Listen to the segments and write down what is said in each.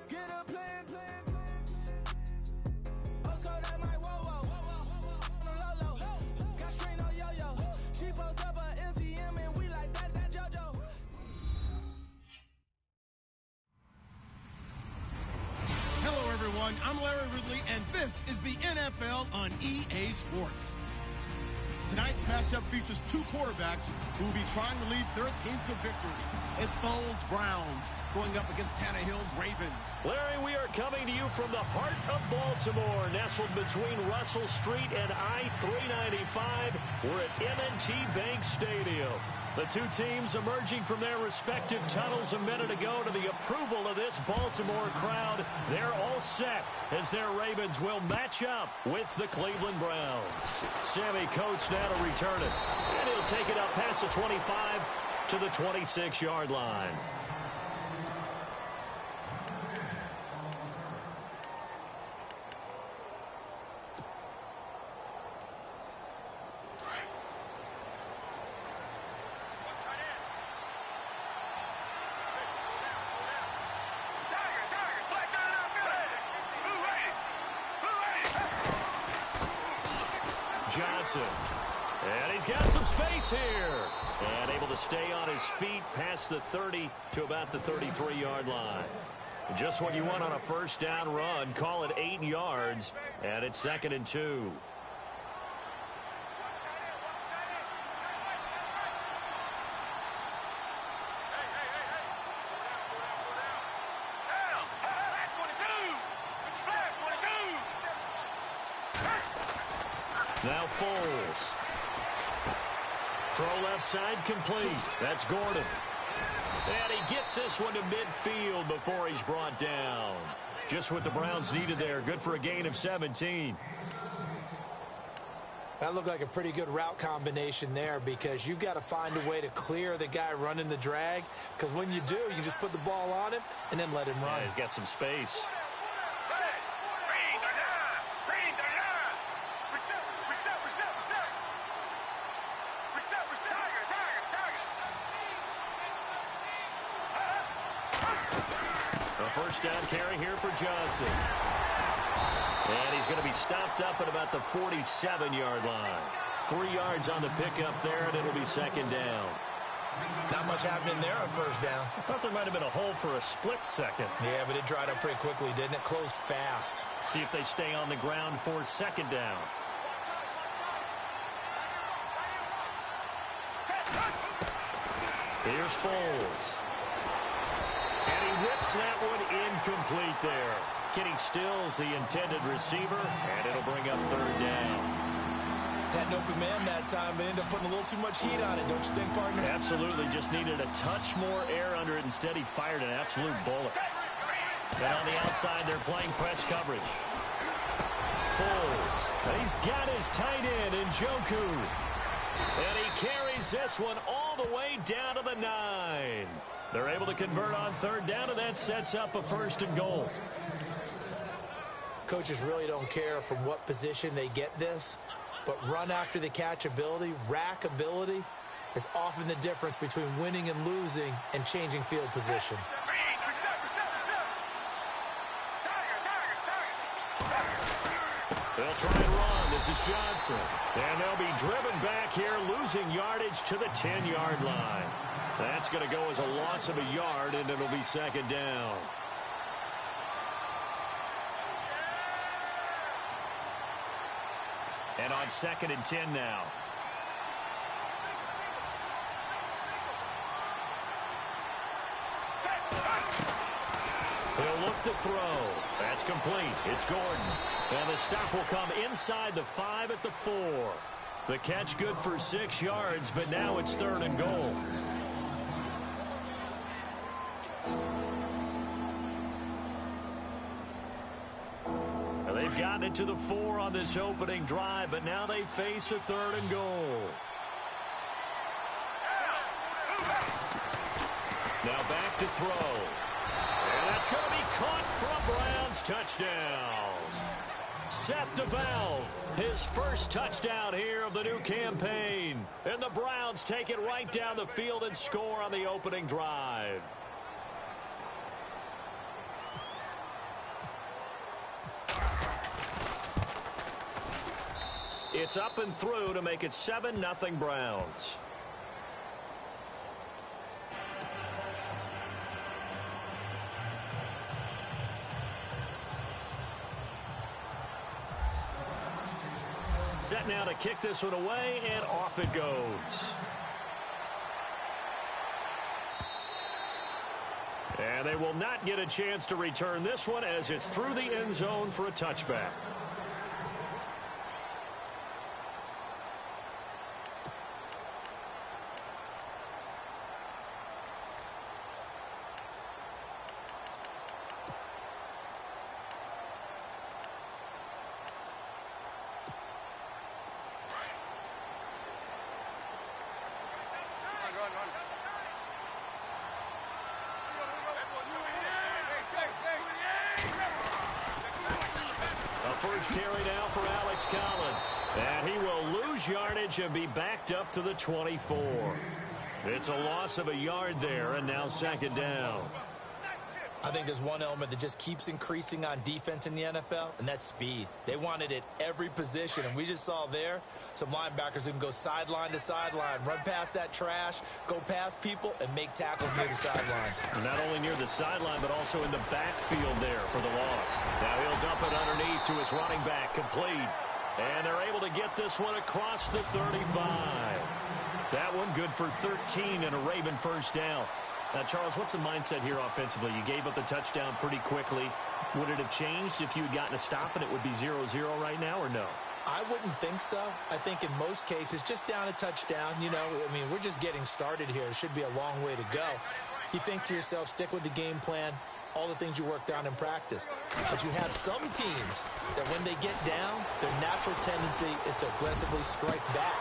Get a plan. Postcode, I'm like, whoa. Low. Got strain on yo-yo. She post up a MCM and we like that JoJo. Hello, everyone. I'm Larry Ridley, and this is the NFL on EA Sports. Tonight's matchup features two quarterbacks who will be trying to lead their team to victory. It's Foles Browns going up against Tannehill's Ravens. Larry, we are coming to you from the heart of Baltimore, nestled between Russell Street and I-395. We're at M&T Bank Stadium. The two teams emerging from their respective tunnels a minute ago to the approval of this Baltimore crowd. They're all set as their Ravens will match up with the Cleveland Browns. Sammy Coates now to return it. And he'll take it up past the 25 to the 26-yard line. Johnson, and he's got some space here, and able to stay on his feet past the 30 to about the 33-yard line. Just what you want on a first down run. Call it 8 yards, and it's 2nd and 2. Now Foles. Throw left side complete. That's Gordon. And he gets this one to midfield before he's brought down. Just what the Browns needed there. Good for a gain of 17. That looked like a pretty good route combination there, because you've got to find a way to clear the guy running the drag, because when you do, you just put the ball on him and then let him run. Yeah, he's got some space. First down carry here for Johnson. And he's going to be stopped up at about the 47-yard line. 3 yards on the pickup there, and it'll be 2nd down. Not much happening there on first down. I thought there might have been a hole for a split second. Yeah, but it dried up pretty quickly, didn't it? Closed fast. See if they stay on the ground for 2nd down. Here's Foles. And he whips that one incomplete there. Kenny Stills, the intended receiver, and it'll bring up 3rd down. Had an open man that time, but ended up putting a little too much heat on it, don't you think, partner? Absolutely. Just needed a touch more air under it. Instead, he fired an absolute bullet. And on the outside, they're playing press coverage. Foles. He's got his tight end in Njoku. And he carries this one all the way down to the 9. They're able to convert on 3rd down, and that sets up a 1st and goal. Coaches really don't care from what position they get this, but run after the catch ability, rack ability, is often the difference between winning and losing and changing field position. They'll try and run. This is Johnson. And they'll be driven back here, losing yardage to the 10-yard line. That's going to go as a loss of a yard, and it'll be 2nd down. And on 2nd and 10 now. He'll look to throw. That's complete. It's Gordon. And the stop will come inside the 5 at the 4. The catch good for 6 yards, but now it's 3rd and goal. They've gotten it to the 4 on this opening drive, but now they face a 3rd and goal. Now back to throw. And that's going to be caught for a Browns touchdown. Seth DeValve, his first touchdown here of the new campaign. And the Browns take it right down the field and score on the opening drive. It's up and through to make it 7-0 Browns. Set now to kick this one away, and off it goes. And they will not get a chance to return this one as it's through the end zone for a touchback. First carry now for Alex Collins. And he will lose yardage and be backed up to the 24. It's a loss of a yard there, and now second down. I think there's one element that just keeps increasing on defense in the NFL, and that's speed. They want it at every position, and we just saw there some linebackers who can go sideline to sideline, run past that trash, go past people, and make tackles near the sidelines. And not only near the sideline, but also in the backfield there for the loss. Now he'll dump it underneath to his running back, complete. And they're able to get this one across the 35. That one good for 13 and a Raven first down. Now, Charles, what's the mindset here offensively? You gave up the touchdown pretty quickly. Would it have changed if you had gotten a stop and it would be 0-0 right now, or no? I wouldn't think so. I think in most cases, just down a touchdown, you know, I mean, we're just getting started here. It should be a long way to go. You think to yourself, stick with the game plan, all the things you worked on in practice. But you have some teams that when they get down, their natural tendency is to aggressively strike back.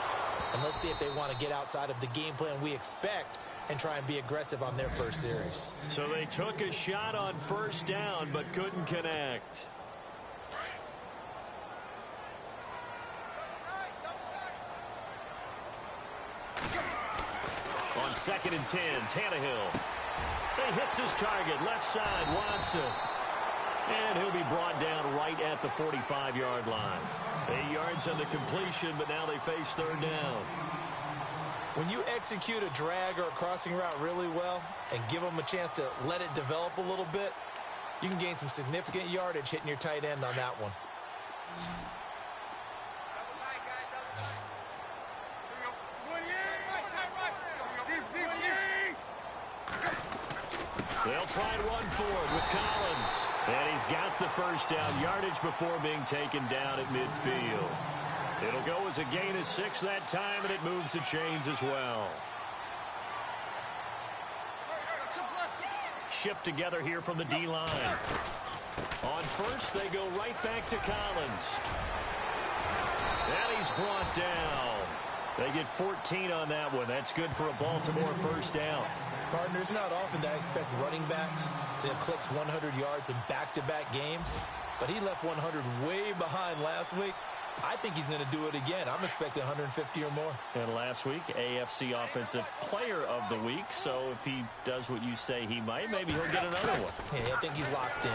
And let's see if they want to get outside of the game plan we expect and try and be aggressive on their first series. So they took a shot on first down but couldn't connect. On 2nd and 10, Tannehill. He hits his target, left side, Watson. And he'll be brought down right at the 45-yard line. 8 yards on the completion, but now they face third down. When you execute a drag or a crossing route really well and give them a chance to let it develop a little bit, you can gain some significant yardage hitting your tight end on that one. They'll try and run forward with Collins. And he's got the first down yardage before being taken down at midfield. It'll go as a gain of 6 that time, and it moves the chains as well. Shift together here from the D-line. On first, they go right back to Collins. And he's brought down. They get 14 on that one. That's good for a Baltimore first down. Partner, it's not often that I expect running backs to eclipse 100 yards in back-to-back games, but he left 100 way behind last week. I think he's going to do it again. I'm expecting 150 or more. And last week, AFC Offensive Player of the Week. So if he does what you say he might, maybe he'll get another one. Yeah, I think he's locked in.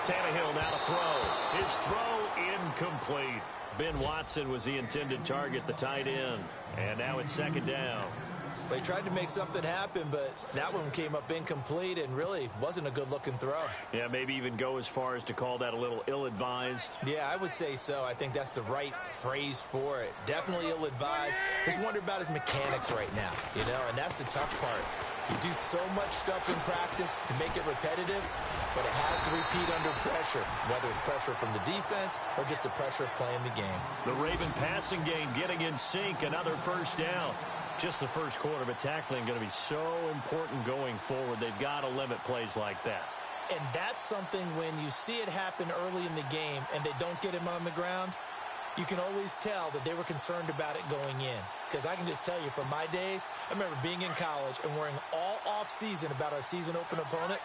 Tannehill now to throw. His throw incomplete. Ben Watson was the intended target, the tight end. And now it's second down. They tried to make something happen, but that one came up incomplete and really wasn't a good-looking throw. Yeah, maybe even go as far as to call that a little ill-advised. Yeah, I would say so. I think that's the right phrase for it. Definitely ill-advised. Just wonder about his mechanics right now, you know, and that's the tough part. You do so much stuff in practice to make it repetitive, but it has to repeat under pressure, whether it's pressure from the defense or just the pressure of playing the game. The Raven passing game getting in sync, another first down. Just the first quarter, but tackling going to be so important going forward. They've got to limit plays like that. And that's something when you see it happen early in the game and they don't get him on the ground, you can always tell that they were concerned about it going in. Because I can just tell you, from my days, I remember being in college and worrying all off-season about our season open opponent,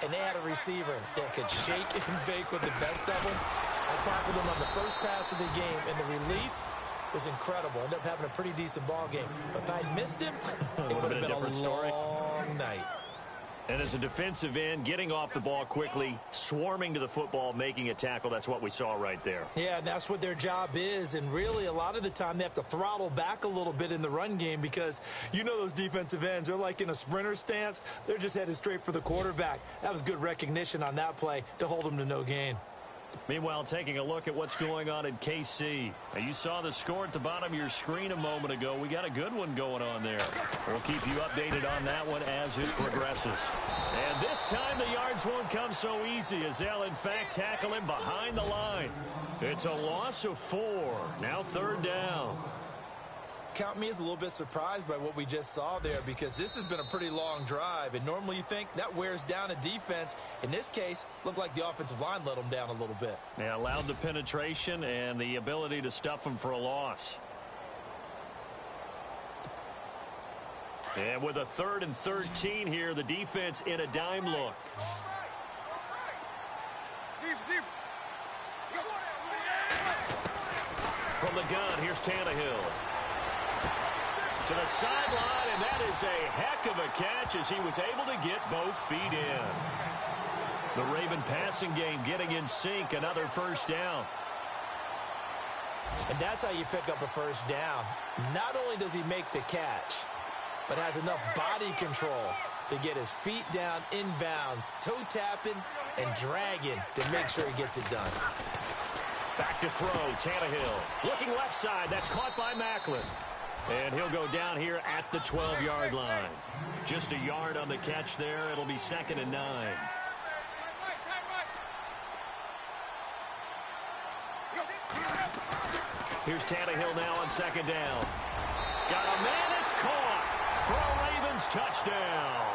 and they had a receiver that could shake and bake with the best of them. I tackled him on the first pass of the game, and the relief was incredible. Ended up having a pretty decent ball game. But if I'd missed him, it would have been a long night. And as a defensive end, getting off the ball quickly, swarming to the football, making a tackle, that's what we saw right there. Yeah, and that's what their job is. And really, a lot of the time, they have to throttle back a little bit in the run game because you know those defensive ends, they're like in a sprinter stance. They're just headed straight for the quarterback. That was good recognition on that play to hold them to no gain. Meanwhile, taking a look at what's going on in KC. Now, you saw the score at the bottom of your screen a moment ago. We got a good one going on there. We'll keep you updated on that one as it progresses. And this time the yards won't come so easy as they'll, in fact, tackle him behind the line. It's a loss of 4. Now 3rd down. Count me as a little bit surprised by what we just saw there because this has been a pretty long drive, and normally you think that wears down a defense. In this case, looked like the offensive line let them down a little bit. Yeah, allowed the penetration and the ability to stuff them for a loss. And with a 3rd and 13 here, the defense in a dime look. From the gun, here's Tannehill. To the sideline, and that is a heck of a catch as he was able to get both feet in. The Raven passing game getting in sync, another 1st down. And that's how you pick up a 1st down. Not only does he make the catch, but has enough body control to get his feet down inbounds, toe tapping and dragging to make sure he gets it done. Back to throw, Tannehill. Looking left side, that's caught by Macklin. And he'll go down here at the 12-yard line. Just a yard on the catch there. It'll be 2nd and 9. Here's Tannehill now on 2nd down. Got a man, it's caught for a Ravens touchdown.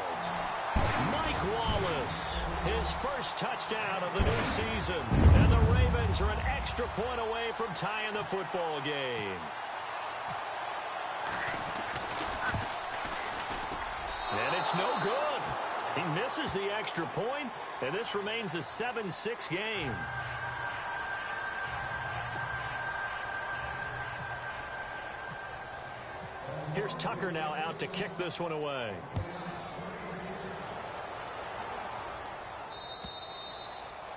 Mike Wallace, his first touchdown of the new season. And the Ravens are an extra point away from tying the football game. And it's no good. He misses the extra point, and this remains a 7-6 game. Here's Tucker now out to kick this one away.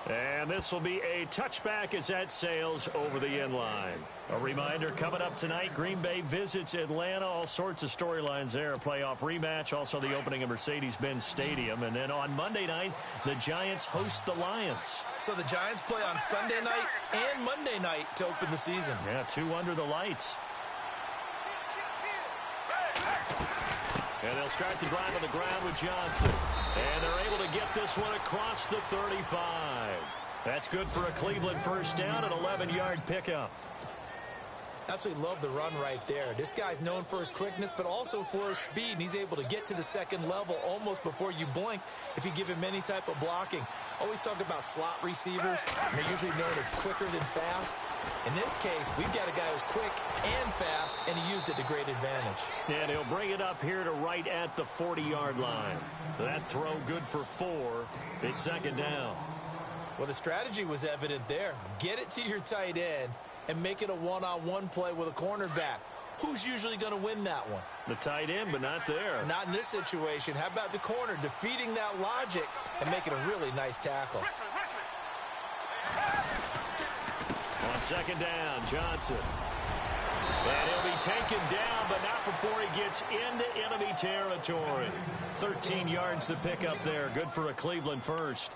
And this will be a touchback as that sails over the end line. A reminder, coming up tonight, Green Bay visits Atlanta. All sorts of storylines there. A playoff rematch, also the opening of Mercedes-Benz Stadium. And then on Monday night, the Giants host the Lions. So the Giants play on Sunday night and Monday night to open the season. Yeah, 2 under the lights. And they'll start the drive on the ground with Johnson. And they're able to get this one across the 35. That's good for a Cleveland 1st down, an 11-yard pickup. Absolutely love the run right there. This guy's known for his quickness, but also for his speed, and he's able to get to the 2nd level almost before you blink if you give him any type of blocking. Always talk about slot receivers, and they're usually known as quicker than fast. In this case, we've got a guy who's quick and fast, and he used it to great advantage. And he'll bring it up here to right at the 40-yard line. That throw good for 4. It's 2nd down. Well, the strategy was evident there. Get it to your tight end and make it a one-on-one play with a cornerback. Who's usually going to win that one? The tight end, but not there. Not in this situation. How about the corner defeating that logic and making a really nice tackle? On 2nd down, Johnson. And he'll be taken down, but not before he gets into enemy territory. 13 yards to pick up there. Good for a Cleveland 1st.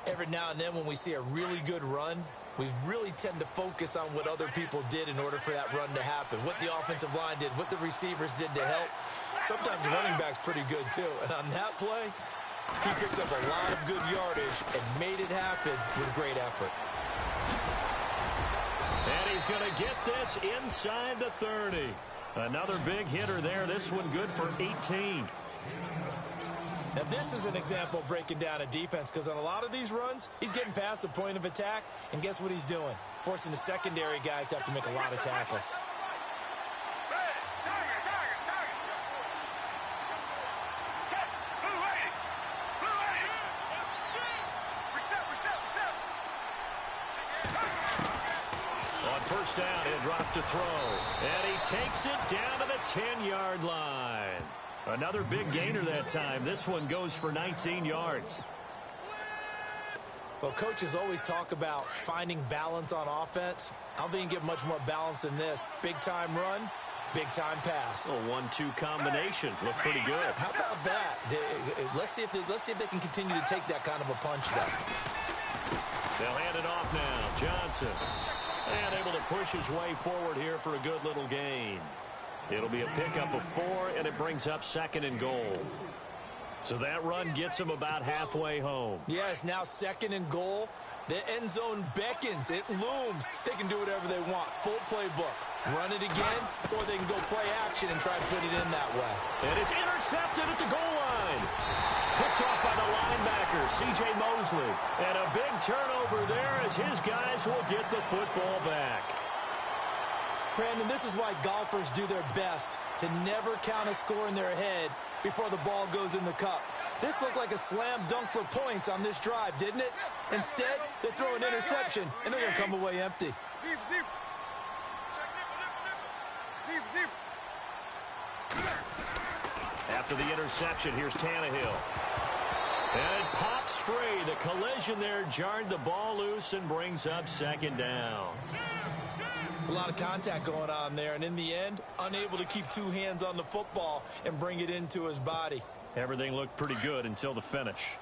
Every now and then when we see a really good run, we really tend to focus on what other people did in order for that run to happen. What the offensive line did, what the receivers did to help. Sometimes the running back's pretty good too. And on that play, he picked up a lot of good yardage and made it happen with great effort. And he's going to get this inside the 30. Another big hitter there. This one good for 18. Now, this is an example of breaking down a defense because on a lot of these runs, he's getting past the point of attack, and guess what he's doing? Forcing the secondary guys to have to make a lot of tackles. On 1st down, he'll drop to throw, and he takes it down to the 10-yard line. Another big gainer that time. This one goes for 19 yards. Well, coaches always talk about finding balance on offense. I don't think you get much more balance than this. Big-time run, big-time pass. A 1-2 combination. Looked pretty good. How about that? Let's see if they can continue to take that kind of a punch, though. They'll hand it off now. Johnson. And able to push his way forward here for a good little gain. It'll be a pickup of 4, and it brings up 2nd and goal. So that run gets him about halfway home. Yes, now 2nd and goal. The end zone beckons. It looms. They can do whatever they want. Full playbook. Run it again, or they can go play action and try to put it in that way. And it's intercepted at the goal line. Picked off by the linebacker, C.J. Mosley. And a big turnover there as his guys will get the football back. Brandon, this is why golfers do their best to never count a score in their head before the ball goes in the cup. This looked like a slam dunk for points on this drive, didn't it? Instead, they throw an interception, and they're going to come away empty. After the interception, here's Tannehill. And it pops free. The collision there jarred the ball loose and brings up 2nd down. It's a lot of contact going on there, and in the end, unable to keep 2 hands on the football and bring it into his body. Everything looked pretty good until the finish.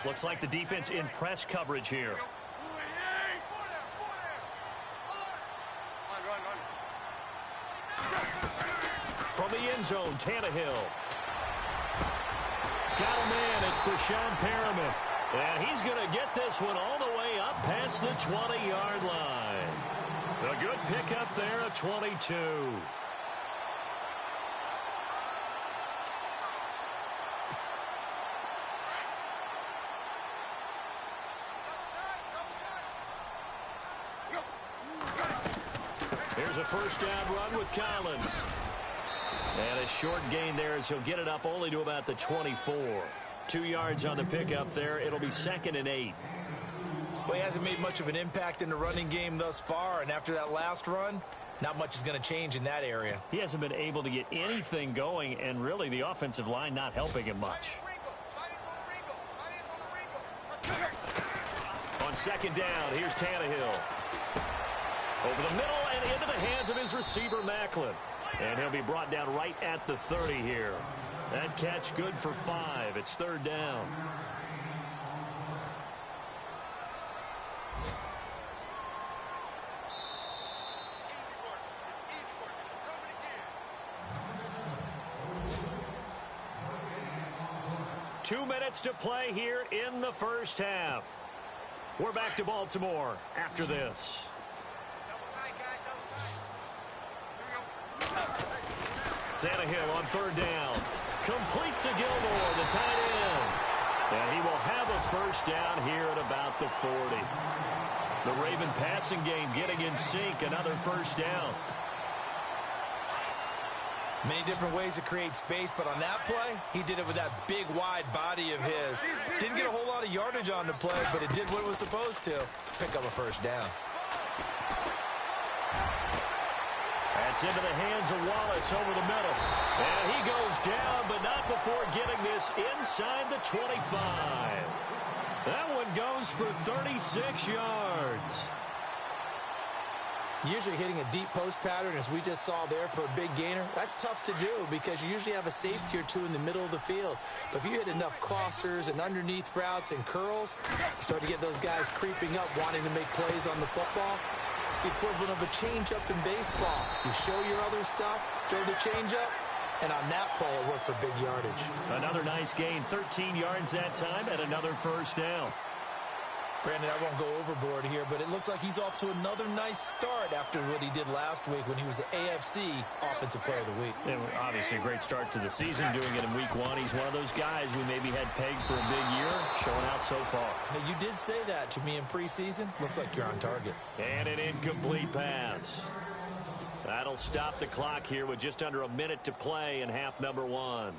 Looks like the defense in press coverage here. From the end zone, Tannehill. Got a man, it's Brashon Perriman. And he's going to get this one all the way up past the 20-yard line. A good pickup there at 22. Here's a 1st down run with Collins. And a short gain there as he'll get it up only to about the 24. 2 yards on the pickup there. It'll be 2nd and 8. Well, he hasn't made much of an impact in the running game thus far, and after that last run, not much is going to change in that area. He hasn't been able to get anything going, and really the offensive line not helping him much. On 2nd down, here's Tannehill. Over the middle and into the hands of his receiver, Macklin. And he'll be brought down right at the 30 here. That catch good for 5. It's 3rd down. Two minutes to play here in the first half. We're back to Baltimore after this. Tannehill on 3rd down. Complete to Gilmore, the tight end. And he will have a 1st down here at about the 40. The Raven passing game getting in sync. Another 1st down. Many different ways to create space, but on that play, he did it with that big, wide body of his. Didn't get a whole lot of yardage on the play, but it did what it was supposed to. Pick up a 1st down. That's into the hands of Wallace over the middle. And he goes down, but not before getting this inside the 25. That one goes for 36 yards. Usually hitting a deep post pattern, as we just saw there for a big gainer, that's tough to do because you usually have a safety or 2 in the middle of the field. But if you hit enough crossers and underneath routes and curls, you start to get those guys creeping up, wanting to make plays on the football. It's the equivalent of a changeup in baseball. You show your other stuff, throw the changeup, and on that play, it worked for big yardage. Another nice gain, 13 yards that time, and another 1st down. Brandon, I won't go overboard here, but it looks like he's off to another nice start after what he did last week when he was the AFC Offensive Player of the Week. And obviously a great start to the season, doing it in week 1. He's one of those guys we maybe had pegged for a big year, showing out so far. Now, you did say that to me in preseason. Looks like you're on target. And an incomplete pass. That'll stop the clock here with just under a minute to play in half number 1.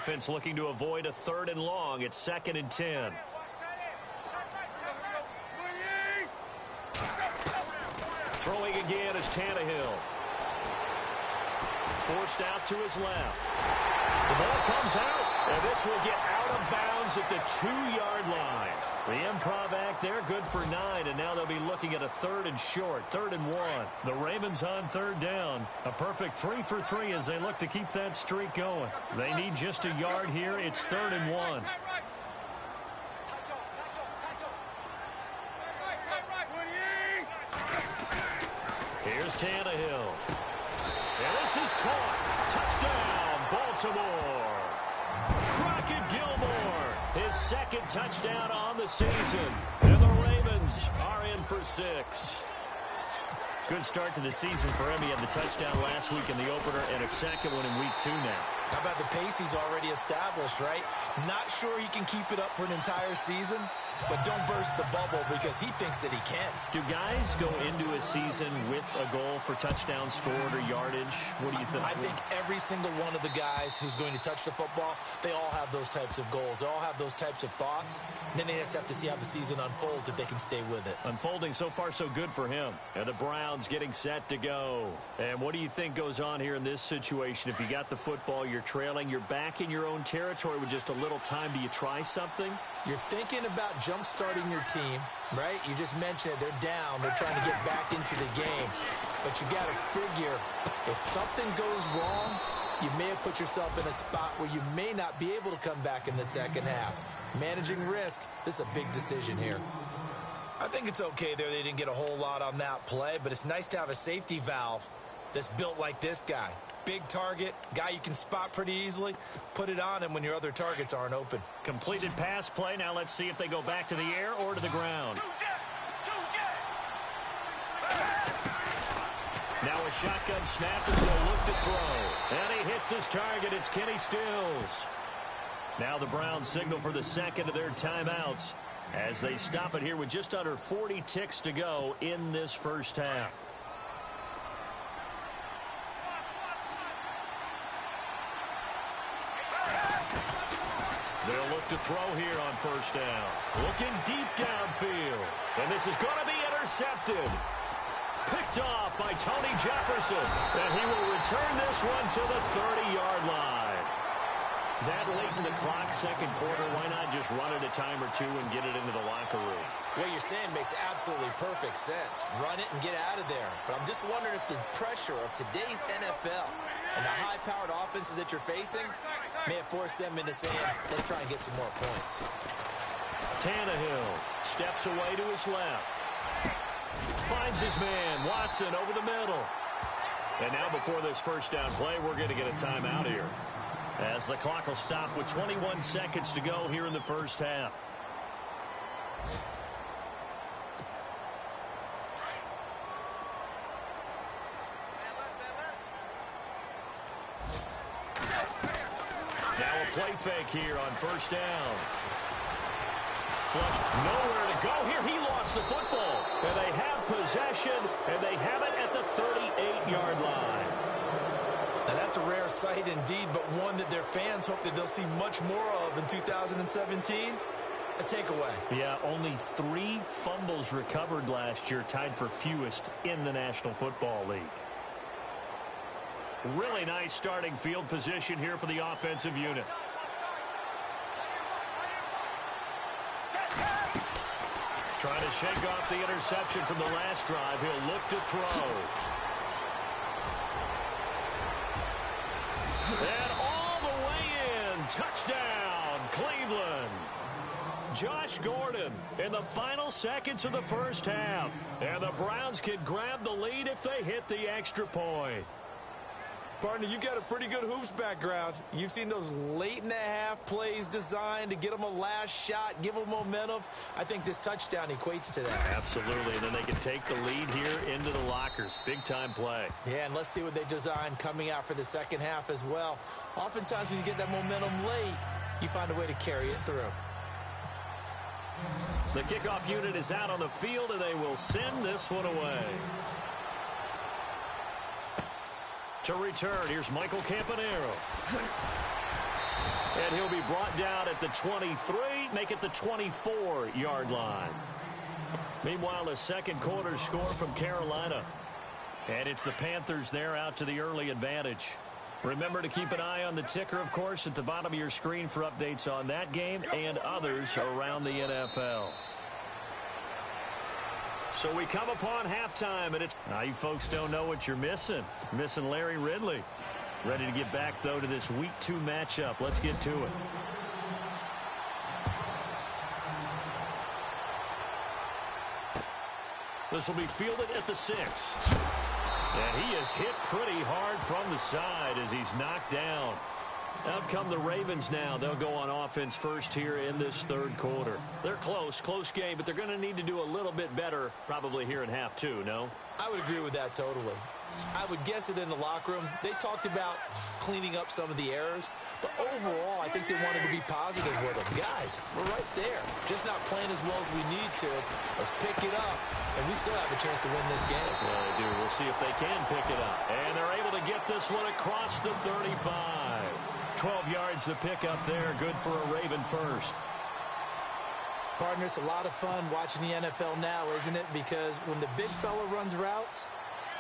offense looking to avoid a 3rd and long. It's 2nd and 10. Throwing again is Tannehill. Forced out to his left. The ball comes out, and this will get out of bounds at the 2-yard line. The improv act there, good for 9, and now they'll be looking at a 3rd and short, 3rd and 1. The Ravens on 3rd down. A perfect 3 for 3 as they look to keep that streak going. They need just a yard here. It's 3rd and 1. Here's Tannehill. And this is caught. Touchdown, Baltimore. Crockett Gilmore, his 2nd touchdown on the season. And the Ravens are in for 6. Good start to the season for him. He had the touchdown last week in the opener and a 2nd one in week 2 now. How about the pace he's already established, right? Not sure he can keep it up for an entire season, but don't burst the bubble because he thinks that he can. Do guys go into a season with a goal for touchdowns scored or yardage? What do you think? I think every single one of the guys who's going to touch the football, they all have those types of goals. They all have those types of thoughts. And then they just have to see how the season unfolds if they can stay with it. Unfolding so far so good for him. And the Browns getting set to go. And what do you think goes on here in this situation? If you got the football, you're trailing, you're back in your own territory with just a little time. Do you try something? You're thinking about jump-starting your team, right? You just mentioned it. They're down. They're trying to get back into the game. But you got to figure if something goes wrong, you may have put yourself in a spot where you may not be able to come back in the second half. Managing risk, this is a big decision here. I think it's okay there. They didn't get a whole lot on that play, but it's nice to have a safety valve that's built like this guy. Big target, guy you can spot pretty easily. Put it on him when your other targets aren't open. Completed pass play. Now let's see if they go back to the air or to the ground. Now a shotgun snap as they'll look to throw. And he hits his target. It's Kenny Stills. Now the Browns signal for the 2nd of their timeouts as they stop it here with just under 40 ticks to go in this first half. They'll look to throw here on 1st down. Looking deep downfield. And this is going to be intercepted. Picked off by Tony Jefferson. And he will return this one to the 30-yard line. That late in the clock, 2nd quarter, why not just run it a time or two and get it into the locker room? What you're saying makes absolutely perfect sense. Run it and get out of there. But I'm just wondering if the pressure of today's NFL and the high-powered offenses that you're facing may have forced them into saying, let's try and get some more points. Tannehill steps away to his left. Finds his man, Watson, over the middle. And now before this 1st down play, we're going to get a timeout here, as the clock will stop with 21 seconds to go here in the first half. Now a play fake here on 1st down. Flush, nowhere to go here. He lost the football. And they have possession, and they have it at the 38-yard line. Now that's a rare sight indeed, but one that their fans hope that they'll see much more of in 2017. A takeaway. Yeah, only 3 fumbles recovered last year, tied for fewest in the National Football League. Really nice starting field position here for the offensive unit. Trying to shake off the interception from the last drive. He'll look to throw. And all the way in. Touchdown, Cleveland. Josh Gordon in the final seconds of the first half. And the Browns can grab the lead if they hit the extra point. Partner, you got a pretty good hoops background. You've seen those late-in-the-half plays designed to get them a last shot, give them momentum. I think this touchdown equates to that. Absolutely, and then they can take the lead here into the lockers. Big-time play. Yeah, and let's see what they design coming out for the second half as well. Oftentimes when you get that momentum late, you find a way to carry it through. The kickoff unit is out on the field, and they will send this one away. To return, here's Michael Campanero. And he'll be brought down at the 23, make it the 24-yard line. Meanwhile, a second quarter score from Carolina. And it's the Panthers there out to the early advantage. Remember to keep an eye on the ticker, of course, at the bottom of your screen for updates on that game and others around the NFL. So we come upon halftime, and it's... Now, you folks don't know what you're missing. Missing Larry Ridley. Ready to get back, though, to this Week 2 matchup. Let's get to it. This will be fielded at the 6. And he is hit pretty hard from the side as he's knocked down. Out come the Ravens now. They'll go on offense first here in this third quarter. They're close game, but they're going to need to do a little bit better probably here in half 2, no? I would agree with that totally. I would guess it in the locker room. They talked about cleaning up some of the errors, but overall, I think they wanted to be positive with them. Guys, we're right there. Just not playing as well as we need to. Let's pick it up, and we still have a chance to win this game. Yeah, they do. We'll see if they can pick it up. And they're able to get this one across the 35. 12 yards to pick up there. Good for a Raven first. Partner, it's a lot of fun watching the NFL now, isn't it? Because when the big fella runs routes,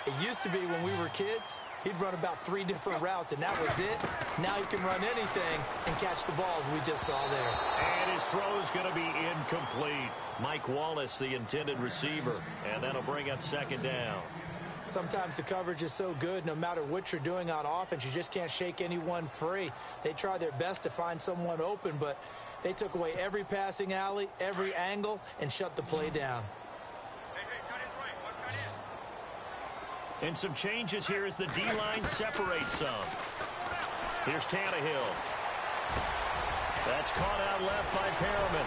it used to be when we were kids, he'd run about 3 different routes, and that was it. Now he can run anything and catch the balls we just saw there. And his throw is going to be incomplete. Mike Wallace, the intended receiver, and that'll bring up second down. Sometimes the coverage is so good, no matter what you're doing on offense, you just can't shake anyone free. They try their best to find someone open, but they took away every passing alley, every angle, and shut the play down. And some changes here as the D-line separates some. Here's Tannehill. That's caught out left by Perriman.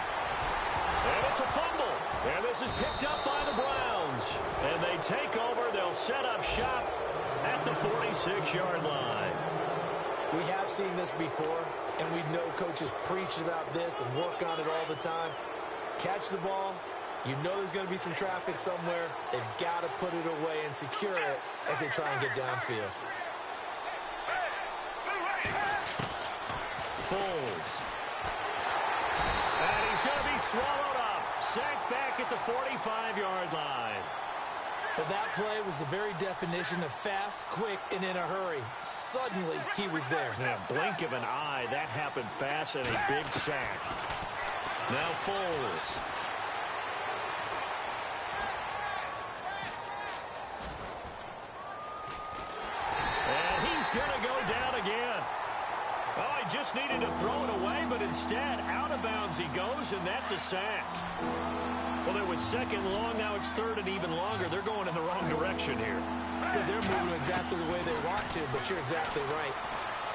And it's a fumble. And this is picked up by the Browns. And they take over. They'll set up shop at the 46-yard line. We have seen this before, and we know coaches preach about this and work on it all the time. Catch the ball. You know there's going to be some traffic somewhere. They've got to put it away and secure it as they try and get downfield. Foles. And he's going to be swallowed up. Sacked back at the 45-yard line. But that play was the very definition of fast, quick, and in a hurry. Suddenly, he was there. Yeah, blink of an eye. That happened fast and a big sack. Now Foles. Going to go down again. Oh, he just needed to throw it away, but instead, out of bounds he goes, and that's a sack. Well, it was second long. Now it's third and even longer. They're going in the wrong direction here. Because they're moving exactly the way they want to, but you're exactly right.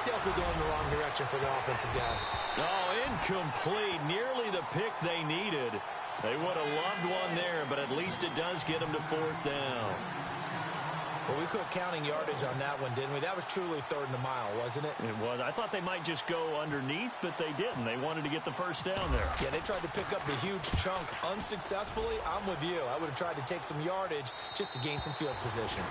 Definitely going in the wrong direction for the offensive guys. Oh, incomplete. Nearly the pick they needed. They would have loved one there, but at least it does get them to fourth down. Well, we quit counting yardage on that one, didn't we? That was truly third and a mile, wasn't it? It was. I thought they might just go underneath, but they didn't. They wanted to get the first down there. Yeah, they tried to pick up the huge chunk unsuccessfully. I'm with you. I would have tried to take some yardage just to gain some field position.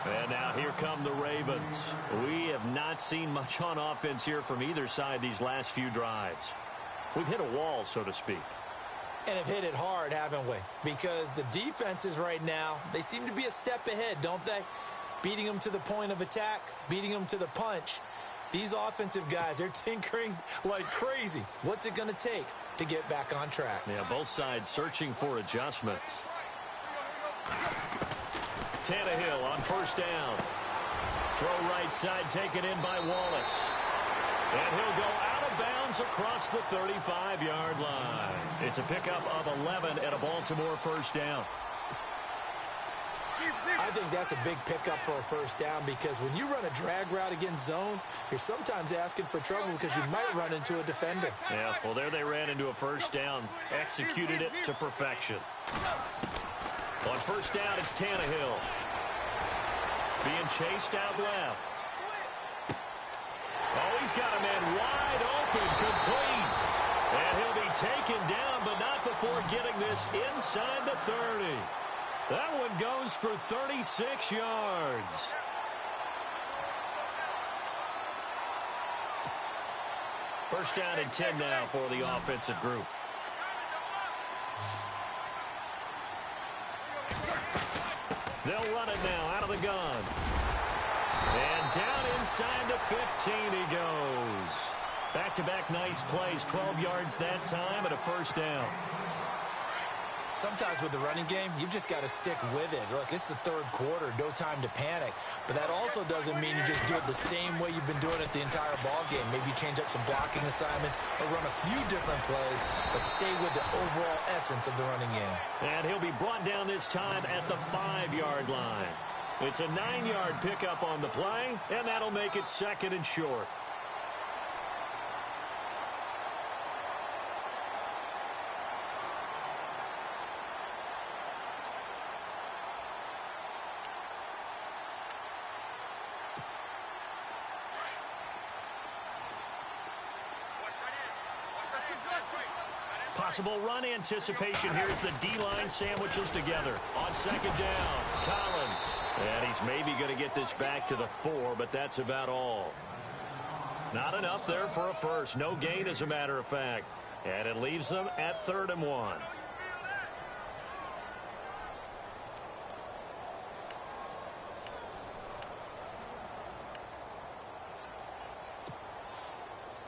And now here come the Ravens. We have not seen much on offense here from either side these last few drives. We've hit a wall, so to speak. And have hit it hard, haven't we? Because the defenses right now, they seem to be a step ahead, don't they? Beating them to the point of attack, beating them to the punch. These offensive guys, they're tinkering like crazy. What's it going to take to get back on track? Yeah, both sides searching for adjustments. Tannehill on first down. Throw right side taken in by Wallace. And he'll go out of bounds across the 35-yard line. It's a pickup of 11 and a Baltimore first down. I think that's a big pickup for a first down because when you run a drag route against zone, you're sometimes asking for trouble because you might run into a defender. Yeah, well, there they ran into a first down. Executed it to perfection. On first down, it's Tannehill. Being chased out left. Oh, he's got a man wide open, complete. And he'll be taken down, but not before getting this inside the 30. That one goes for 36 yards. First down and 10 now for the offensive group. They'll run it now out of the gun. And down inside the 15 he goes. Back-to-back nice plays, 12 yards that time and a first down. Sometimes with the running game, you've just got to stick with it. Look, it's the third quarter, no time to panic. But that also doesn't mean you just do it the same way you've been doing it the entire ball game. Maybe change up some blocking assignments or run a few different plays, but stay with the overall essence of the running game. And he'll be brought down this time at the 5-yard line. It's a 9-yard pickup on the play, and that'll make it second and short. Possible run anticipation. Here's the D-line sandwiches together. On second down, Collins. And he's maybe going to get this back to the 4, but that's about all. Not enough there for a first. No gain, as a matter of fact. And it leaves them at 3rd and 1.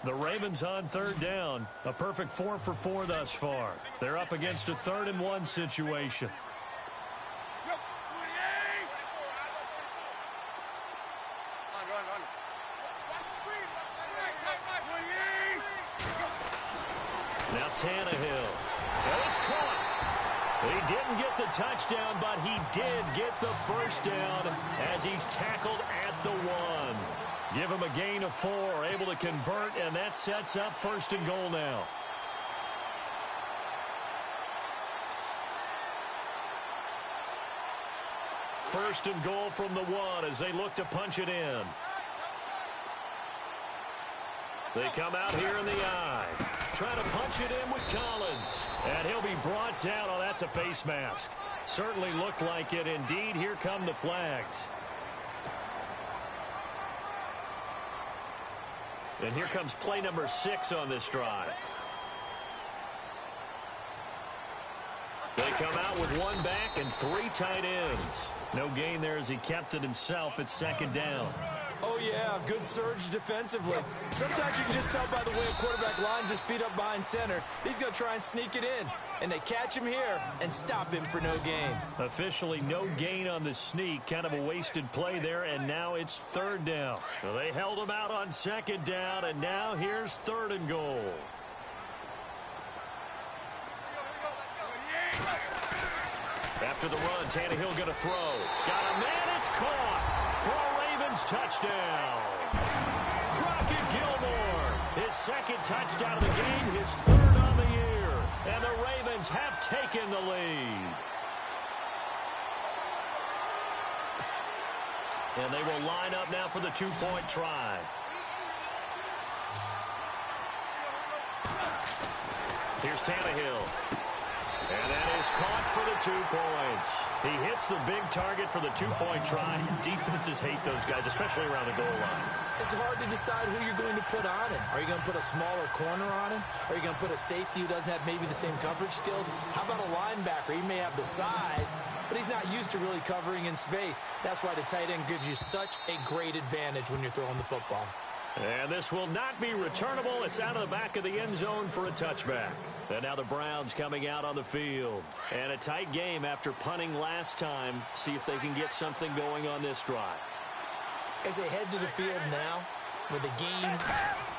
The Ravens on 3rd down. A perfect 4 for 4 thus far. They're up against a 3rd and 1 situation. Now Tannehill. And it's caught. He didn't get the touchdown, but he did get the first down as he's tackled at the 1. Give him a gain of 4, able to convert, and that sets up 1st and goal now. First and goal from the 1 as they look to punch it in. They come out here in the eye. Trying to punch it in with Collins. And he'll be brought down. Oh, that's a face mask. Certainly looked like it. Indeed, here come the flags. And here comes play number 6 on this drive. They come out with 1 back and 3 tight ends. No gain there as he kept it himself at 2nd down. Oh, yeah, good surge defensively. Sometimes you can just tell by the way a quarterback lines his feet up behind center. He's going to try and sneak it in. And they catch him here and stop him for no gain. Officially no gain on the sneak. Kind of a wasted play there, and now it's 3rd down. So they held him out on 2nd down, and now here's 3rd and goal. After the run, Tannehill going to throw. Got a man, it's caught for a Ravens touchdown. Crockett Gilmore, his 2nd touchdown of the game, his 3rd on the year. And the Ravens have taken the lead. And they will line up now for the 2-point try. Here's Tannehill. And that is caught for the 2 points. He hits the big target for the 2-point try. Defenses hate those guys, especially around the goal line. It's hard to decide who you're going to put on him. Are you going to put a smaller corner on him? Are you going to put a safety who doesn't have maybe the same coverage skills? How about a linebacker? He may have the size, but he's not used to really covering in space. That's why the tight end gives you such a great advantage when you're throwing the football. And this will not be returnable. It's out of the back of the end zone for a touchback. And now the Browns coming out on the field. And a tight game after punting last time. See if they can get something going on this drive. As they head to the field now, with the game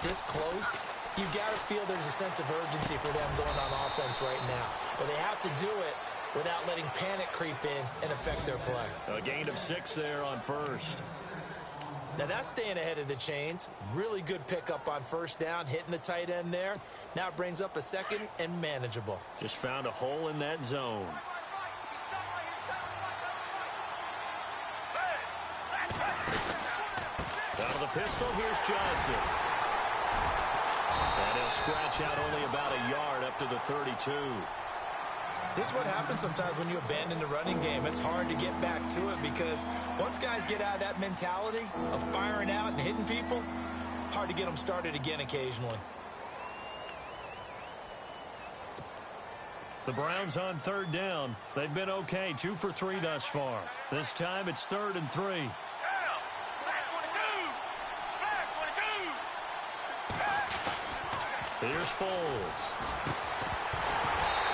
this close, you've got to feel there's a sense of urgency for them going on offense right now. But they have to do it without letting panic creep in and affect their play. A gain of 6 there on 1st. Now that's staying ahead of the chains. Really good pickup on 1st down, hitting the tight end there. Now it brings up a 2nd and manageable. Just found a hole in that zone. Out of the pistol, here's Johnson. And he'll scratch out only about a yard up to the 32. This is what happens sometimes when you abandon the running game. It's hard to get back to it because once guys get out of that mentality of firing out and hitting people, hard to get them started again occasionally. The Browns on third down. They've been okay, 2 for 3 thus far. This time it's 3rd and 3. Here's Foles.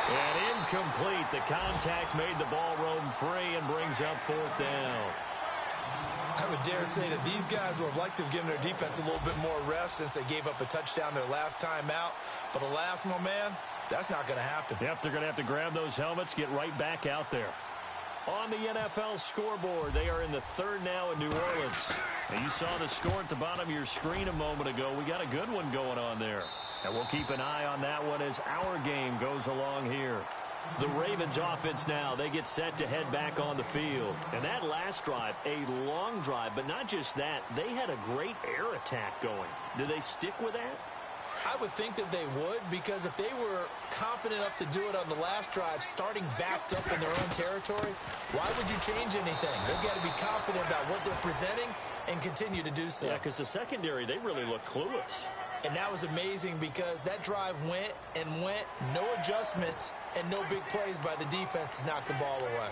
And incomplete. The contact made the ball roam free and brings up 4th down. I would dare say that these guys would have liked to have given their defense a little bit more rest since they gave up a touchdown their last time out. But alas, my man, that's not going to happen. Yep, they're going to have to grab those helmets, get right back out there. On the NFL scoreboard, they are in the 3rd now in New Orleans. And you saw the score at the bottom of your screen a moment ago. We got a good one going on there. And we'll keep an eye on that one as our game goes along here. The Ravens offense now, they get set to head back on the field. And that last drive, a long drive, but not just that, they had a great air attack going. Do they stick with that? I would think that they would, because if they were confident enough to do it on the last drive, starting backed up in their own territory, why would you change anything? They've got to be confident about what they're presenting and continue to do so. Yeah, because the secondary, they really look clueless. And that was amazing because that drive went and went, no adjustments, and no big plays by the defense to knock the ball away.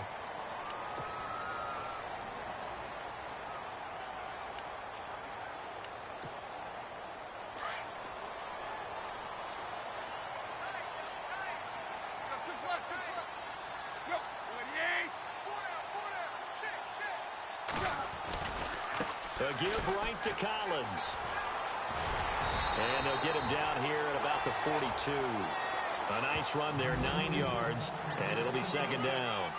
A give right to Collins. And they'll get him down here at about the 42. A nice run there, 9 yards, and it'll be 2nd down.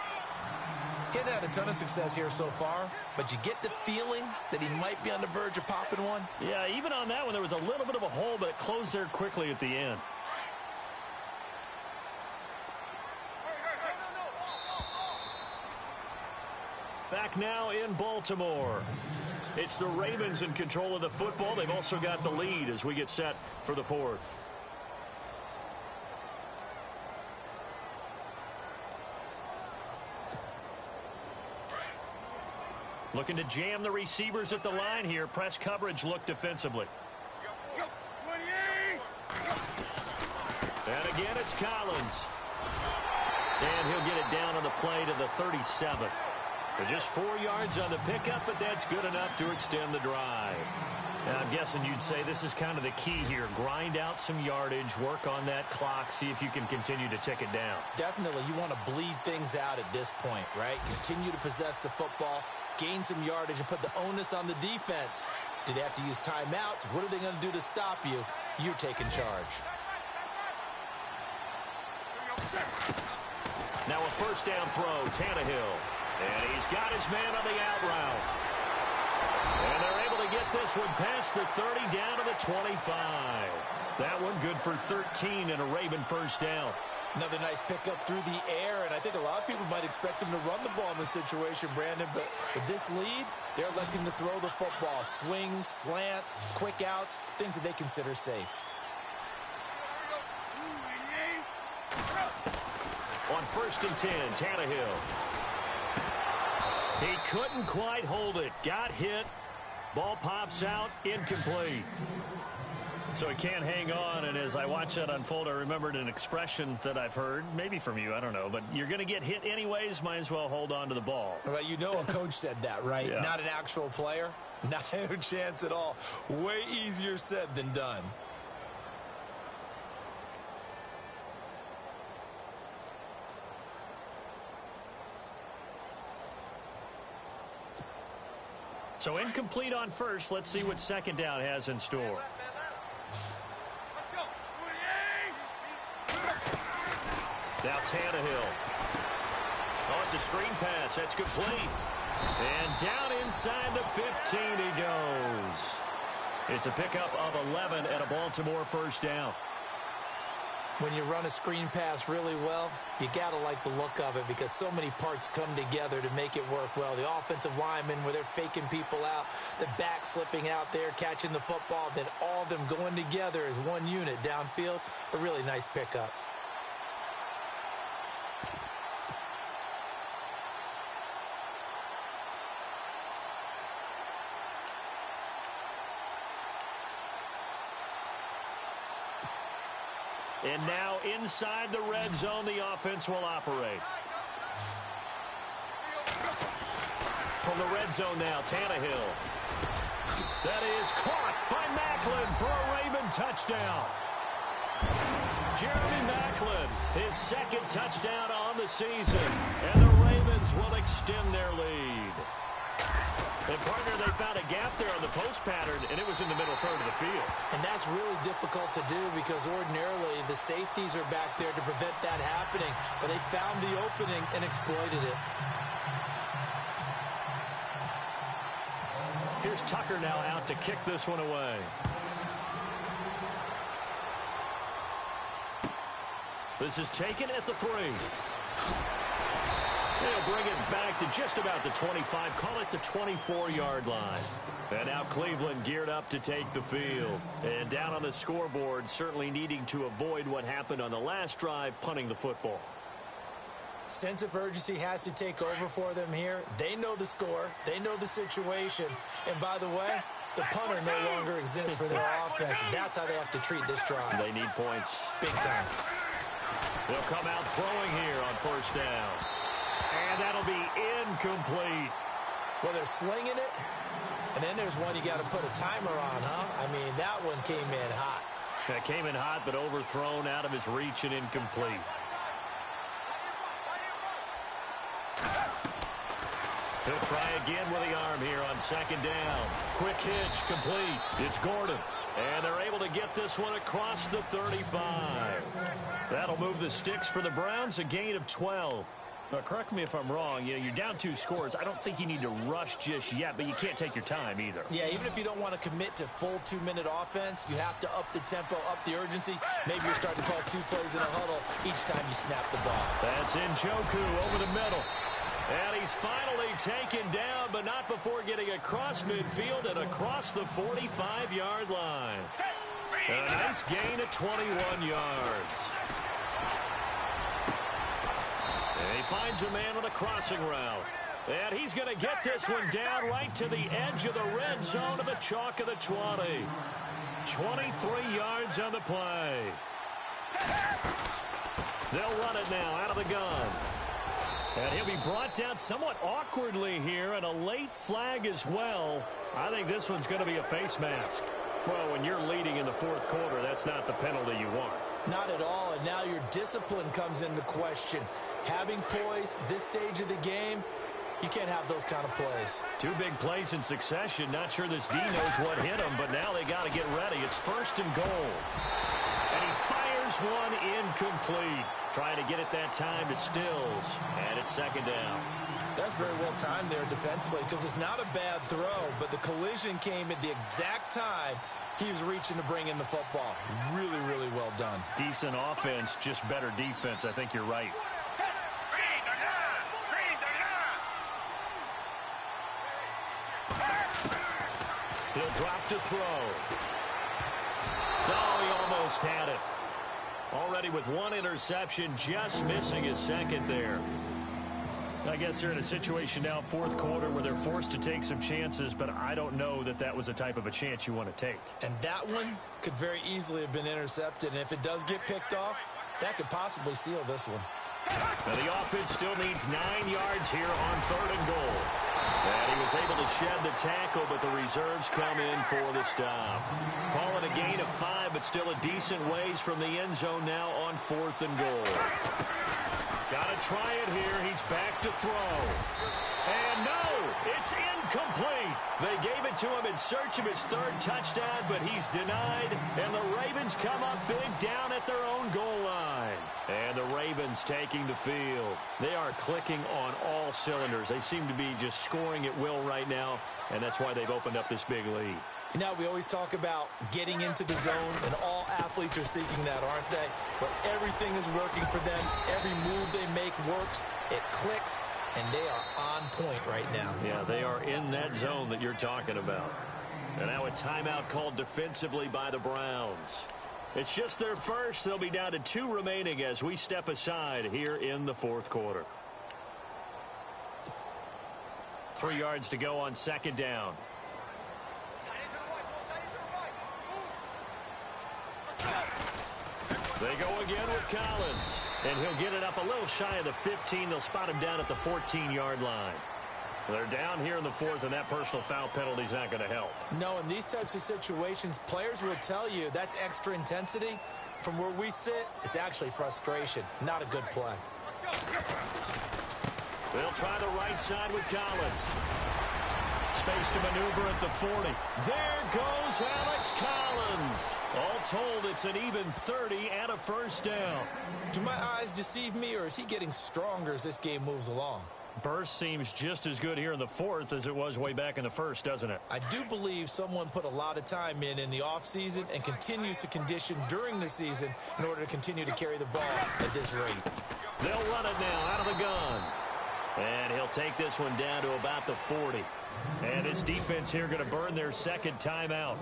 He hadn't had a ton of success here so far, but you get the feeling that he might be on the verge of popping one. Yeah, even on that one, there was a little bit of a hole, but it closed there quickly at the end. Back now in Baltimore. It's the Ravens in control of the football. They've also got the lead as we get set for the 4th. Looking to jam the receivers at the line here. Press coverage look defensively. And again, it's Collins. And he'll get it down on the play to the 37. Just 4 yards on the pickup, but that's good enough to extend the drive. And I'm guessing you'd say this is kind of the key here. Grind out some yardage, work on that clock, see if you can continue to tick it down. Definitely, you want to bleed things out at this point, right? Continue to possess the football, gain some yardage, and put the onus on the defense. Do they have to use timeouts? What are they going to do to stop you? You're taking charge. Now a 1st down throw, Tannehill. And he's got his man on the out route. And they're able to get this one past the 30 down to the 25. That one good for 13 and a Raven 1st down. Another nice pickup through the air, and I think a lot of people might expect him to run the ball in this situation, Brandon, but with this lead, they're electing to throw the football. Swings, slants, quick outs, things that they consider safe. On 1st and 10, Tannehill. He couldn't quite hold it. Got hit. Ball pops out. Incomplete. So he can't hang on, and as I watch that unfold, I remembered an expression that I've heard, maybe from you, I don't know, but you're going to get hit anyways, might as well hold on to the ball. Well, you know a coach said that, right? Yeah. Not an actual player. Not a chance at all. Way easier said than done. So incomplete on 1st. Let's see what 2nd down has in store. Now Tannehill. Oh, it's a screen pass. That's complete. And down inside the 15 he goes. It's a pickup of 11 and a Baltimore 1st down. When you run a screen pass really well, you got to like the look of it because so many parts come together to make it work well. The offensive linemen, where they're faking people out, the back slipping out there, catching the football, then all of them going together as one unit downfield. A really nice pickup. And now inside the red zone, the offense will operate. From the red zone now, Tannehill. That is caught by Maclin for a Raven touchdown. Jeremy Maclin, his second touchdown on the season. And the Ravens will extend their lead. And, partner, they found a gap there on the post pattern, and it was in the middle third of the field. And that's really difficult to do because ordinarily the safeties are back there to prevent that happening. But they found the opening and exploited it. Here's Tucker now out to kick this one away. This is taken at the 3. They'll bring it back to just about the 25, call it the 24-yard line. And now Cleveland geared up to take the field. And down on the scoreboard, certainly needing to avoid what happened on the last drive, punting the football. Sense of urgency has to take over for them here. They know the score. They know the situation. And by the way, the punter no longer exists for their offense. That's how they have to treat this drive. They need points. Big time. They'll come out throwing here on first down. And that'll be incomplete. Well, they're slinging it. And then there's one you got to put a timer on, huh? I mean, that one came in hot. It came in hot, but overthrown out of his reach and incomplete. He'll try again with the arm here on second down. Quick hitch, complete. It's Gordon. And they're able to get this one across the 35. That'll move the sticks for the Browns, a gain of 12. Now, correct me if I'm wrong. You know, you're down 2 scores. I don't think you need to rush just yet, but you can't take your time either. Yeah, even if you don't want to commit to full 2-minute offense, you have to up the tempo, up the urgency. Maybe you're starting to call 2 plays in a huddle each time you snap the ball. That's Njoku over the middle. And he's finally taken down, but not before getting across midfield and across the 45-yard line. A nice gain of 21 yards. And he finds a man on a crossing route. And he's going to get this one down right to the edge of the red zone of the chalk of the 20. 23 yards on the play. They'll run it now out of the gun. And he'll be brought down somewhat awkwardly here, and a late flag as well. I think this one's going to be a face mask. Well, when you're leading in the fourth quarter, that's not the penalty you want. Not at all, and now your discipline comes into question. Having poise this stage of the game, you can't have those kind of plays. 2 big plays in succession. Not sure this D knows what hit him, but now they got to get ready. It's first and goal. And he fires one incomplete. Trying to get it that time to Stills. And it's second down. That's very well timed there defensively because it's not a bad throw, but the collision came at the exact time he was reaching to bring in the football. Really, really well done. Decent offense, just better defense. I think you're right. He'll drop to throw. Oh, he almost had it. Already with 1 interception, just missing his second there. I guess they're in a situation now, fourth quarter, where they're forced to take some chances, but I don't know that that was the type of a chance you want to take. And that one could very easily have been intercepted, and if it does get picked off, that could possibly seal this one. Now the offense still needs 9 yards here on third and goal. And he was able to shed the tackle, but the reserves come in for the stop. Calling a gain of 5, but still a decent ways from the end zone now on fourth and goal. Got to try it here. He's back to throw. And no, it's incomplete. They gave it to him in search of his 3rd touchdown, but he's denied. And the Ravens come up big down at their own goal line. And the Ravens taking the field. They are clicking on all cylinders. They seem to be just scoring at will right now, and that's why they've opened up this big lead. You know, we always talk about getting into the zone, and all athletes are seeking that, aren't they? But everything is working for them. Every move they make works. It clicks, and they are on point right now. Yeah, they are in that zone that you're talking about. And now a timeout called defensively by the Browns. It's just their first. They'll be down to 2 remaining as we step aside here in the fourth quarter. 3 yards to go on second down. They go again with Collins. And he'll get it up a little shy of the 15. They'll spot him down at the 14-yard line. They're down here in the fourth, and that personal foul penalty is not going to help. No, in these types of situations, players will tell you that's extra intensity. From where we sit, it's actually frustration. Not a good play. They'll try the right side with Collins. Space to maneuver at the 40. There goes Alex Collins. All told, it's an even 30 and a first down. Do my eyes deceive me, or is he getting stronger as this game moves along? Burst seems just as good here in the fourth as it was way back in the first, doesn't it? I do believe someone put a lot of time in the offseason and continues to condition during the season in order to continue to carry the ball at this rate. They'll run it now out of the gun. And he'll take this one down to about the 40. And his defense here going to burn their second timeout.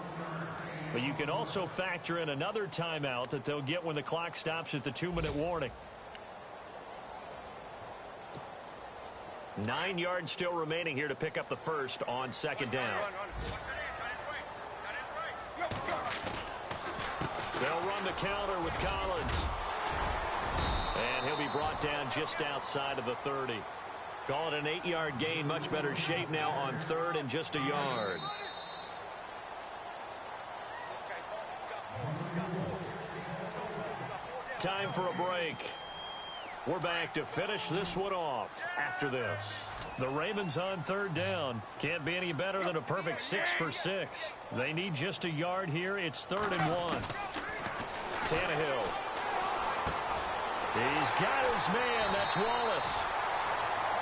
But you can also factor in another timeout that they'll get when the clock stops at the 2-minute warning. 9 yards still remaining here to pick up the first on second down. They'll run the counter with Collins. And he'll be brought down just outside of the 30. Call it an 8-yard gain. Much better shape now on third and just a yard. Time for a break. We're back to finish this one off after this. The Ravens on third down. Can't be any better than a perfect 6 for 6. They need just a yard here. It's 3rd and 1. Tannehill. He's got his man. That's Wallace.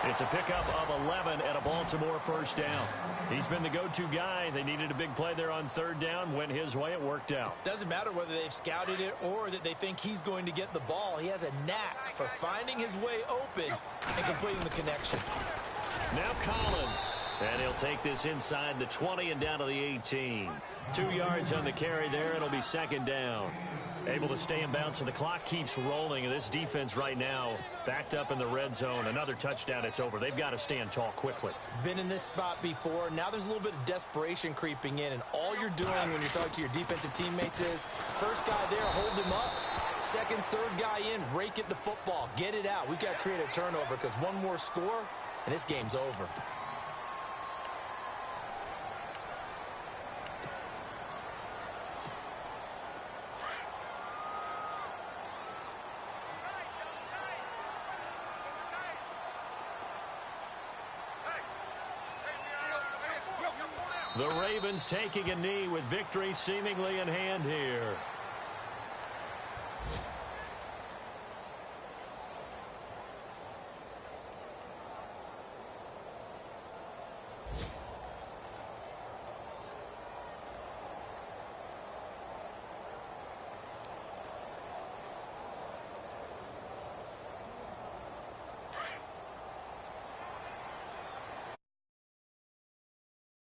It's a pickup of 11 and a Baltimore first down. He's been the go-to guy. They needed a big play there on third down. Went his way. It worked out. Doesn't matter whether they've scouted it or that they think he's going to get the ball. He has a knack for finding his way open and completing the connection. Now Collins. And he'll take this inside the 20 and down to the 18. 2 yards on the carry there. It'll be second down. Able to stay in bounds, so the clock keeps rolling. And this defense right now backed up in the red zone. Another touchdown, it's over. They've got to stand tall quickly. Been in this spot before. Now there's a little bit of desperation creeping in. And all you're doing when you're talking to your defensive teammates is, first guy there, hold him up. Second, third guy in, rake at the football. Get it out. We've got to create a turnover because one more score, and this game's over. The Ravens taking a knee with victory seemingly in hand here.